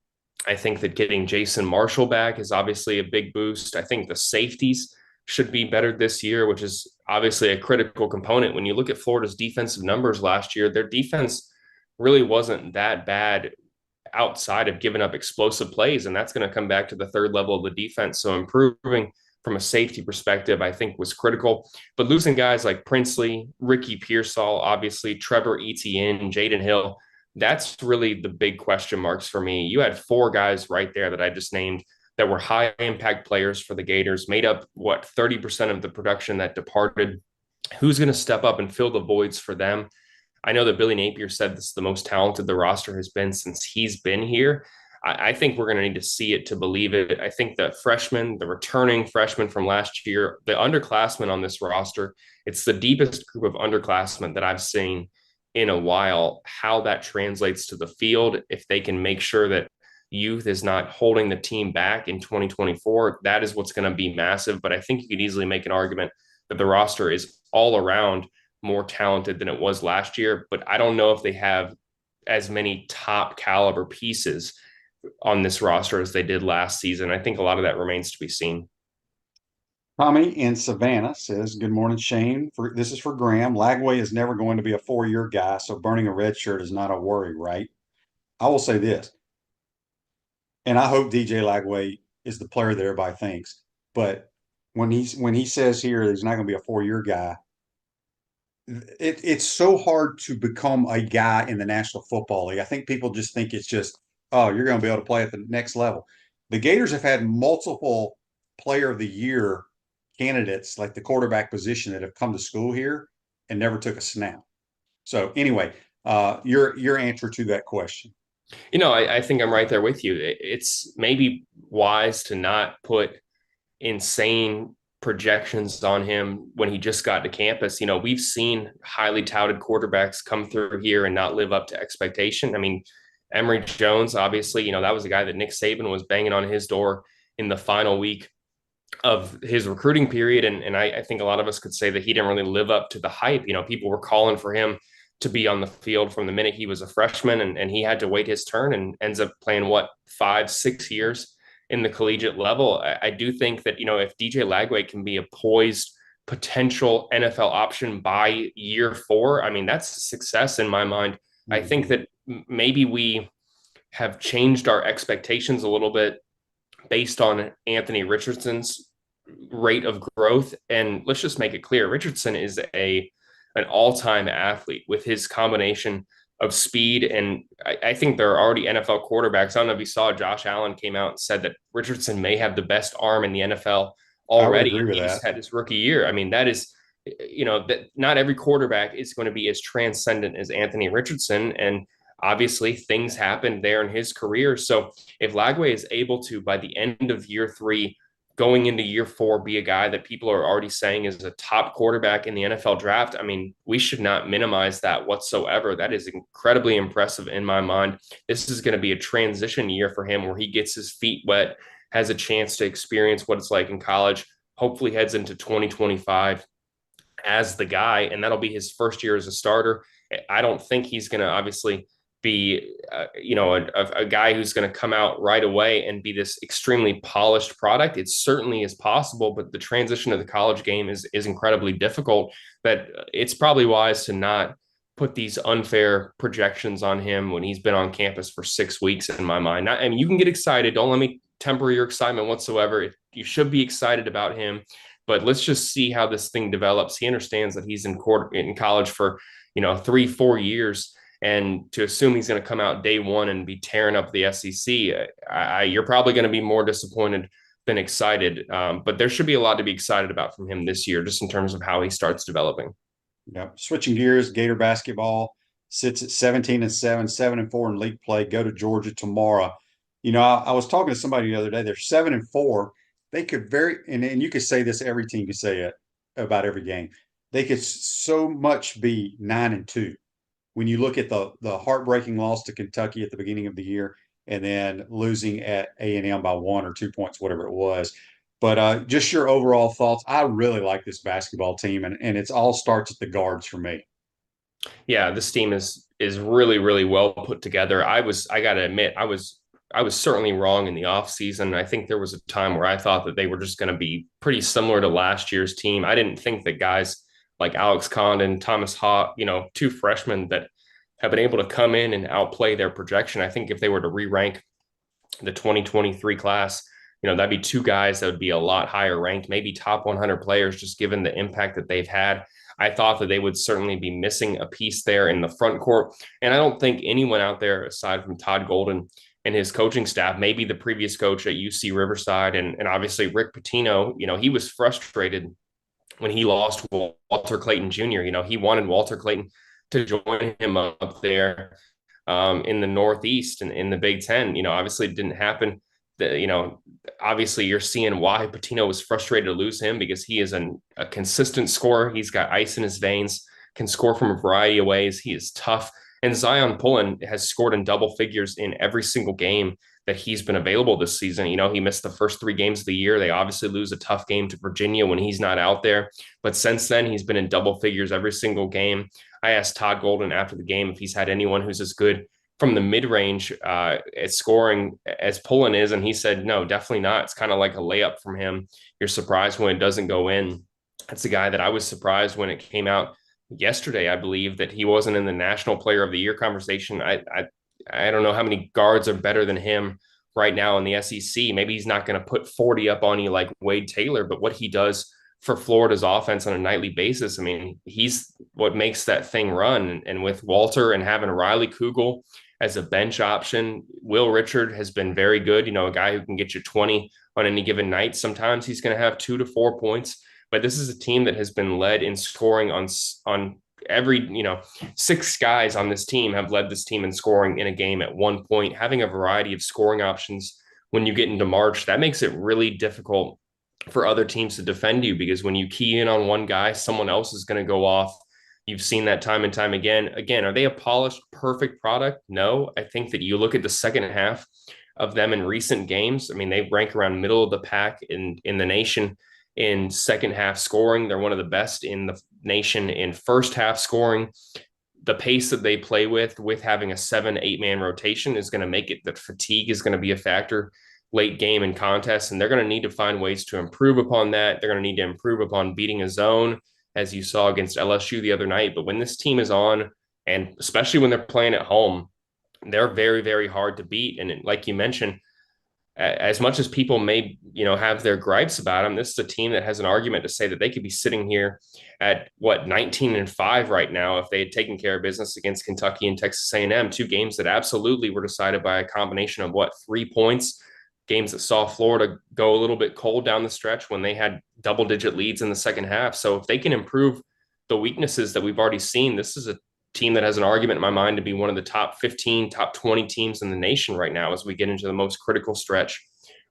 I think that getting Jason Marshall back is obviously a big boost. I think the safeties should be better this year, which is obviously a critical component. When you look at Florida's defensive numbers last year, their defense really wasn't that bad outside of giving up explosive plays. And that's going to come back to the third level of the defense. So improving from a safety perspective, I think was critical. But losing guys like Princely, Ricky Pearsall, obviously, Trevor Etienne, Jaden Hill, that's really the big question marks for me. You had four guys right there that I just named that were high impact players for the Gators, made up 30% of the production that departed. Who's going to step up and fill the voids for them? I know that Billy Napier said this is the most talented the roster has been since he's been here. I think we're going to need to see it to believe it. I think the freshmen, the returning freshmen from last year, the underclassmen on this roster, it's the deepest group of underclassmen that I've seen in a while. How that translates to the field, if they can make sure that youth is not holding the team back in 2024, that is what's going to be massive. But I think you could easily make an argument that the roster is all around more talented than it was last year, but I don't know if they have as many top caliber pieces on this roster as they did last season. I think a lot of that remains to be seen. Tommy in Savannah says, good morning, Shane. This is for Graham. Lagway is never going to be a 4-year guy, so burning a red shirt is not a worry, right? I will say this, and I hope DJ Lagway is the player that everybody thinks, but when he says here that he's not going to be a 4-year guy, it's so hard to become a guy in the National Football League. I think people just think it's just, oh, you're going to be able to play at the next level. The Gators have had multiple player of the year candidates, like the quarterback position, that have come to school here and never took a snap. So anyway, your answer to that question. I think I'm right there with you. It's maybe wise to not put insane projections on him when he just got to campus. We've seen highly touted quarterbacks come through here and not live up to expectation. I mean, Emory Jones, obviously, that was a guy that Nick Saban was banging on his door in the final week of his recruiting period. And I think a lot of us could say that he didn't really live up to the hype. People were calling for him to be on the field from the minute he was a freshman, and he had to wait his turn and ends up playing 5-6 years in the collegiate level. I do think that, if DJ Lagway can be a poised potential NFL option by year 4, I mean, that's a success in my mind. Mm-hmm. I think that maybe we have changed our expectations a little bit based on Anthony Richardson's rate of growth. And let's just make it clear, Richardson is an all-time athlete with his combination of speed. And I think there are already NFL quarterbacks. I don't know if you saw Josh Allen came out and said that Richardson may have the best arm in the NFL already. He's had his rookie year. I mean, that is, that not every quarterback is going to be as transcendent as Anthony Richardson. And obviously things happened there in his career. So if Lagway is able to, by the end of year 3, going into year 4, be a guy that people are already saying is a top quarterback in the NFL draft, I mean, we should not minimize that whatsoever. That is incredibly impressive in my mind. This is going to be a transition year for him where he gets his feet wet, has a chance to experience what it's like in college, hopefully heads into 2025 as the guy, and that'll be his first year as a starter. I don't think he's going to obviously be, a guy who's going to come out right away and be this extremely polished product. It certainly is possible, but the transition to the college game is incredibly difficult. But it's probably wise to not put these unfair projections on him when he's been on campus for 6 weeks in my mind. I mean, you can get excited. Don't let me temper your excitement whatsoever. You should be excited about him, but let's just see how this thing develops. He understands that he's in college for, 3-4 years. And to assume he's going to come out day one and be tearing up the SEC, you're probably going to be more disappointed than excited. But there should be a lot to be excited about from him this year, just in terms of how he starts developing. Yep. Switching gears, Gator basketball sits at 17-7, 7-4 in league play. Go to Georgia tomorrow. I was talking to somebody the other day. They're 7-4. They could and you could say this, every team could say it about every game. They could so much be 9-2. When you look at the heartbreaking loss to Kentucky at the beginning of the year, and then losing at A&M by 1 or 2 points, whatever it was. But just your overall thoughts. I really like this basketball team, and it all starts at the guards for me. Yeah, this team is really, really well put together. I got to admit, I was certainly wrong in the offseason. I think there was a time where I thought that they were just going to be pretty similar to last year's team. I didn't think that guys like Alex Condon, Thomas Haw, two freshmen that have been able to come in and outplay their projection. I think if they were to re-rank the 2023 class, that'd be two guys that would be a lot higher ranked, maybe top 100 players, just given the impact that they've had. I thought that they would certainly be missing a piece there in the front court. And I don't think anyone out there, aside from Todd Golden and his coaching staff, maybe the previous coach at UC Riverside and obviously Rick Pitino, he was frustrated when he lost Walter Clayton Jr. He wanted Walter Clayton to join him up there in the Northeast and in the Big Ten. Obviously it didn't happen. Obviously you're seeing why Pitino was frustrated to lose him, because he is a consistent scorer. He's got ice in his veins, can score from a variety of ways. He is tough. And Zion Pullen has scored in double figures in every single game that he's been available this season. He missed the first 3 games of the year. They obviously lose a tough game to Virginia when he's not out there. But since then, he's been in double figures every single game. I asked Todd Golden after the game if he's had anyone who's as good from the mid-range at scoring as Pullen is, and he said, no, definitely not. It's kind of like a layup from him. You're surprised when it doesn't go in. That's a guy that I was surprised when it came out yesterday, I believe, that he wasn't in the National Player of the Year conversation. I don't know how many guards are better than him right now in the SEC. Maybe he's not going to put 40 up on you like Wade Taylor, but what he does for Florida's offense on a nightly basis, I mean, he's what makes that thing run. And with Walter and having Riley Kugel as a bench option, Will Richard has been very good, a guy who can get you 20 on any given night. Sometimes he's going to have 2 to 4 points, but this is a team that has been led in scoring on every, 6 guys on this team have led this team in scoring in a game at one point. Having a variety of scoring options when you get into March, that makes it really difficult for other teams to defend you, because when you key in on one guy, someone else is going to go off. You've seen that time and time again. Again, are they a polished, perfect product? No. I think that you look at the second half of them in recent games. I mean, they rank around middle of the pack in the nation in second half scoring. They're one of the best in the nation in first half scoring. The pace that they play with having a 7-8 man rotation is going to make it that fatigue is going to be a factor late game in contests, and they're going to need to find ways to improve upon that. They're going to need to improve upon beating a zone, as you saw against LSU the other night. But when this team is on, and especially when they're playing at home, they're very, very hard to beat. And like you mentioned, as much as people may, have their gripes about them, this is a team that has an argument to say that they could be sitting here at 19-5 right now if they had taken care of business against Kentucky and Texas A&M, 2 games that absolutely were decided by a combination of 3 points. Games that saw Florida go a little bit cold down the stretch when they had double-digit leads in the second half. So if they can improve the weaknesses that we've already seen, this is a team that has an argument in my mind to be one of the top 15, top 20 teams in the nation right now as we get into the most critical stretch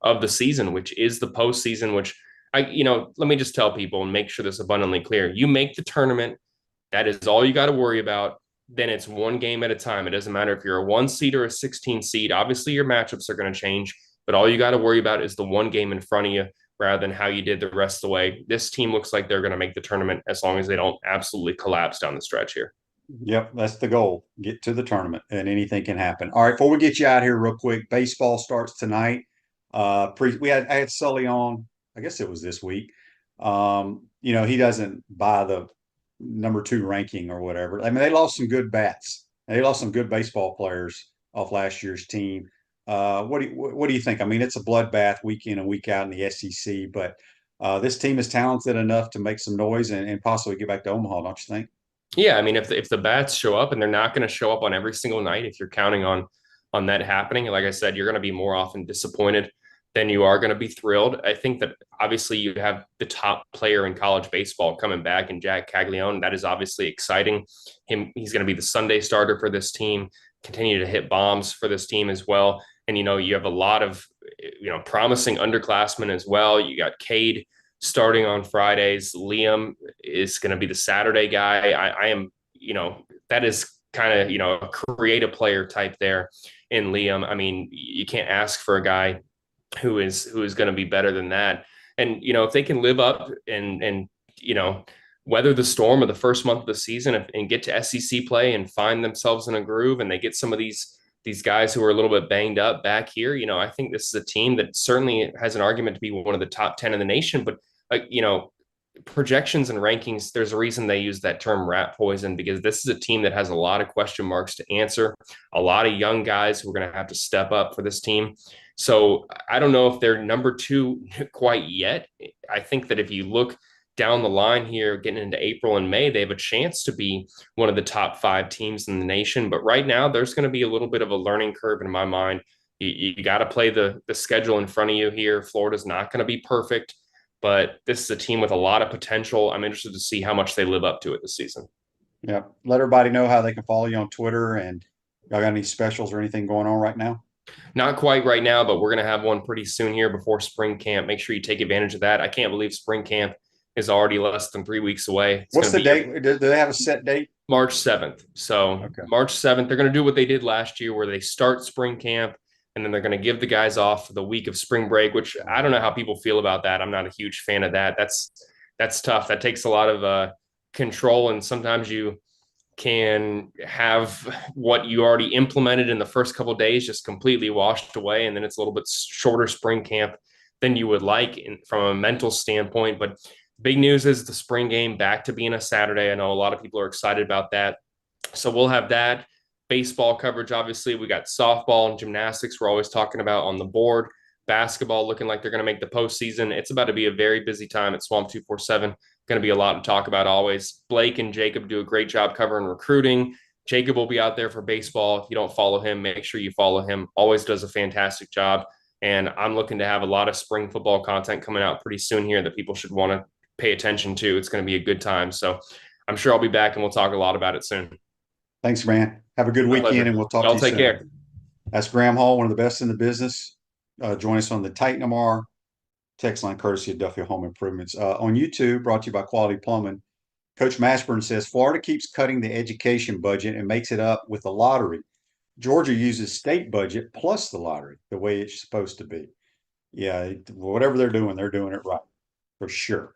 of the season, which is the postseason, which let me just tell people and make sure this is abundantly clear. You make the tournament, that is all you got to worry about. Then it's one game at a time. It doesn't matter if you're a 1 seed or a 16 seed. Obviously, your matchups are going to change, but all you got to worry about is the one game in front of you rather than how you did the rest of the way. This team looks like they're going to make the tournament as long as they don't absolutely collapse down the stretch here. Yep, that's the goal. Get to the tournament, and anything can happen. All right, before we get you out here real quick, baseball starts tonight. I had Sully on, I guess it was this week. He doesn't buy the number 2 ranking or whatever. I mean, they lost some good bats. They lost some good baseball players off last year's team. What do you think? I mean, it's a bloodbath week in and week out in the SEC, but this team is talented enough to make some noise and possibly get back to Omaha, don't you think? Yeah, I mean, if the bats show up, and they're not going to show up on every single night, if you're counting on that happening, like I said, you're going to be more often disappointed than you are going to be thrilled. I think that obviously you have the top player in college baseball coming back, and Jack Caglione. That is obviously exciting. He's going to be the Sunday starter for this team, continue to hit bombs for this team as well. And you have a lot of promising underclassmen as well. You got Cade starting on Fridays. Liam is going to be the Saturday guy. I am, that is kind of, a creative player type there in Liam. I mean, you can't ask for a guy who is going to be better than that. And, if they can live up and weather the storm of the first month of the season and get to SEC play and find themselves in a groove, and they get some of these guys who are a little bit banged up back here, I think this is a team that certainly has an argument to be one of the top 10 in the nation. But projections and rankings, there's a reason they use that term rat poison, because this is a team that has a lot of question marks to answer, a lot of young guys who are going to have to step up for this team. So I don't know if they're number 2 quite yet. I think that if you look down the line here, getting into April and May, they have a chance to be one of the top 5 teams in the nation. But right now, there's going to be a little bit of a learning curve in my mind. You got to play the schedule in front of you here. Florida's not going to be perfect, but this is a team with a lot of potential. I'm interested to see how much they live up to it this season. Yeah. Let everybody know how they can follow you on Twitter, and y'all got any specials or anything going on right now? Not quite right now, but we're going to have one pretty soon here before spring camp. Make sure you take advantage of that. I can't believe spring camp is already less than 3 weeks away. What's the date? Do they have a set date? March 7th. So okay. March 7th, they're going to do what they did last year, where they start spring camp, and then they're going to give the guys off for the week of spring break, which I don't know how people feel about that. I'm not a huge fan of that. That's tough. That takes a lot of control, and sometimes you can have what you already implemented in the first couple of days just completely washed away, and then it's a little bit shorter spring camp than you would like from a mental standpoint. But big news is the spring game back to being a Saturday. I know a lot of people are excited about that. So we'll have that. Baseball coverage, obviously. We got softball and gymnastics we're always talking about on the board. Basketball looking like they're going to make the postseason. It's about to be a very busy time at Swamp 247. Going to be a lot to talk about always. Blake and Jacob do a great job covering recruiting. Jacob will be out there for baseball. If you don't follow him, make sure you follow him. Always does a fantastic job. And I'm looking to have a lot of spring football content coming out pretty soon here that people should want to pay attention to. It's going to be a good time. So I'm sure I'll be back, and we'll talk a lot about it soon. Thanks, man. Have a good weekend, and we'll talk to you soon. Take care. That's Graham Hall, one of the best in the business. Join us on the Titan MR text line, courtesy of Duffield Home Improvements. On YouTube, brought to you by Quality Plumbing. Coach Mashburn says, Florida keeps cutting the education budget and makes it up with the lottery. Georgia uses state budget plus the lottery, the way it's supposed to be. Yeah, whatever they're doing it right, for sure.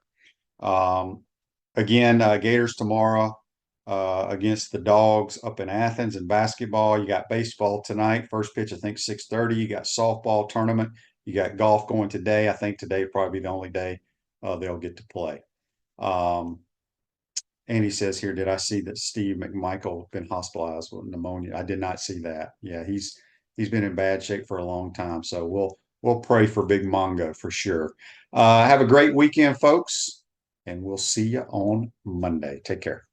Again, Gators tomorrow against the Dogs up in Athens. In basketball, you got baseball tonight. First pitch, I think 6:30. You got softball tournament. You got golf going today. I think today will probably be the only day they'll get to play. And he says here, did I see that Steve McMichael been hospitalized with pneumonia? I did not see that. Yeah, he's been in bad shape for a long time. So we'll pray for Big Mongo for sure. Have a great weekend, folks, and we'll see you on Monday. Take care.